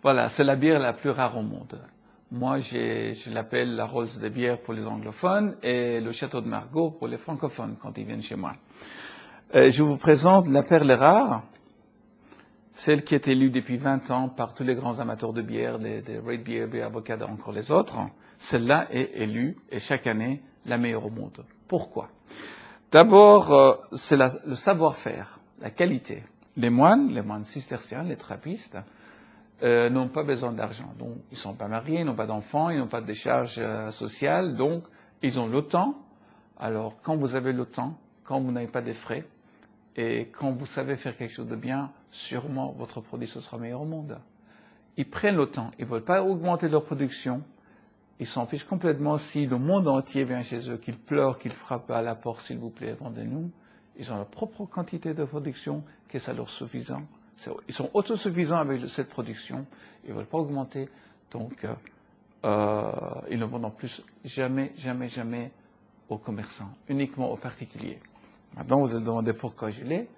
Voilà, c'est la bière la plus rare au monde. Moi, je l'appelle la Rolls de bière pour les anglophones et le Château de Margaux pour les francophones quand ils viennent chez moi. Je vous présente la perle rare, celle qui est élue depuis 20 ans par tous les grands amateurs de bière, des Red Beer, Beer Avocat et encore les autres. Celle-là est élue, et chaque année, la meilleure au monde. Pourquoi? D'abord, c'est le savoir-faire, la qualité. Les moines cisterciens, les trappistes, n'ont pas besoin d'argent. Donc, ils ne sont pas mariés, ils n'ont pas d'enfants, ils n'ont pas de décharges sociales, donc ils ont le temps. Alors, quand vous avez le temps, quand vous n'avez pas de frais, et quand vous savez faire quelque chose de bien, sûrement votre produit ce sera meilleur au monde. Ils prennent le temps, ils ne veulent pas augmenter leur production, ils s'en fichent complètement si le monde entier vient chez eux, qu'ils pleurent, qu'ils frappent à la porte, s'il vous plaît, vendez-nous. Ils ont leur propre quantité de production, que ça leur suffisant. Ils sont autosuffisants avec cette production, ils ne veulent pas augmenter, donc ils ne vendent en plus jamais aux commerçants, uniquement aux particuliers. Maintenant, vous allez demander pourquoi je l'ai,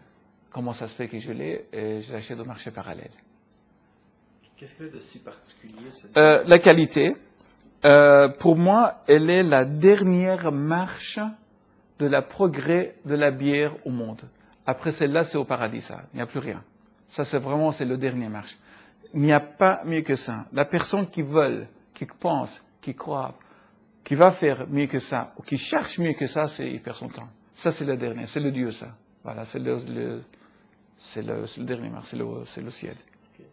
comment ça se fait que je l'ai, et je l'achète au marché parallèle. Qu'est-ce qu'il y a de si particulier la qualité, pour moi, elle est la dernière marche de la progrès de la bière au monde. Après celle-là, c'est au paradis, ça. Il n'y a plus rien. Ça, c'est le dernier marche. Il n'y a pas mieux que ça. La personne qui veut, qui pense, qui croit, qui va faire mieux que ça, ou qui cherche mieux que ça, il perd son temps. Ça, c'est le dernier. C'est le Dieu, ça. Voilà, c'est le dernier marche. C'est le ciel. Okay.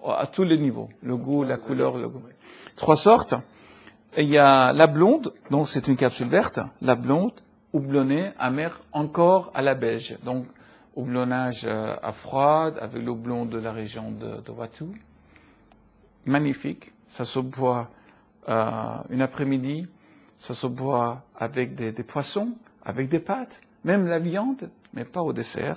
À tous les niveaux. Le goût, la couleur, le goût. 3 sortes. Il y a la blonde, donc c'est une capsule verte. La blonde, houblonnée, amère, encore à la belge. Donc, houblonnage à froid, avec le houblon de la région de Watou. Magnifique. Ça se boit une après-midi. Ça se boit avec des poissons, avec des pâtes, même la viande, mais pas au dessert.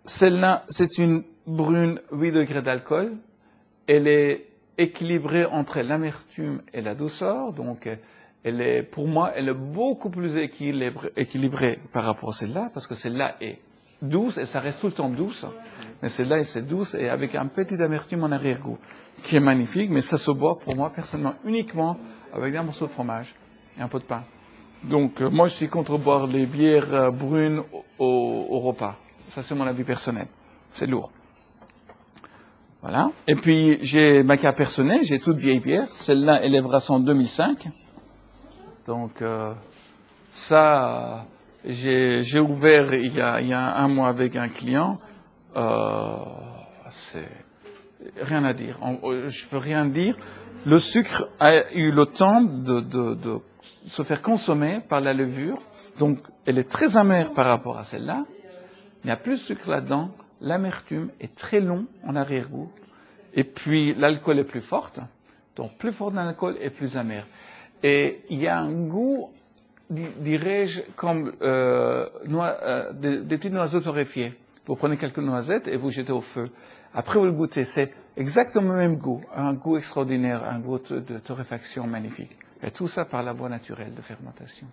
Celle-là, c'est une brune 8 degrés d'alcool. Elle est équilibrée entre l'amertume et la douceur. Donc, pour moi, elle est beaucoup plus équilibrée par rapport à celle-là, parce que celle-là est douce et ça reste tout le temps douce. Mais celle-là, c'est douce et avec un petit amertume en arrière-goût, qui est magnifique, mais ça se boit pour moi personnellement uniquement avec un morceau de fromage et un pot de pain. Donc, moi, je suis contre boire les bières brunes au repas. Ça, c'est mon avis personnel. C'est lourd. Voilà. Et puis, j'ai ma carte personnelle, j'ai toute vieille bière. Celle-là, elle est Brasson 2005. Donc, ça, j'ai ouvert il y a un mois avec un client. C'est rien à dire. Je peux rien dire. Le sucre a eu le temps de se faire consommer par la levure. Donc, elle est très amère par rapport à celle-là. Il n'y a plus de sucre là-dedans. L'amertume est très long en arrière-goût. Et puis, l'alcool est plus forte. Donc, plus fort dans l'alcool et plus amer. Et il y a un goût, dirais-je, comme des petites noisettes torréfiées. Vous prenez quelques noisettes et vous jetez au feu. Après, vous le goûtez. C'est exactement le même goût. Un goût extraordinaire, un goût de torréfaction magnifique. Et tout ça par la voie naturelle de fermentation.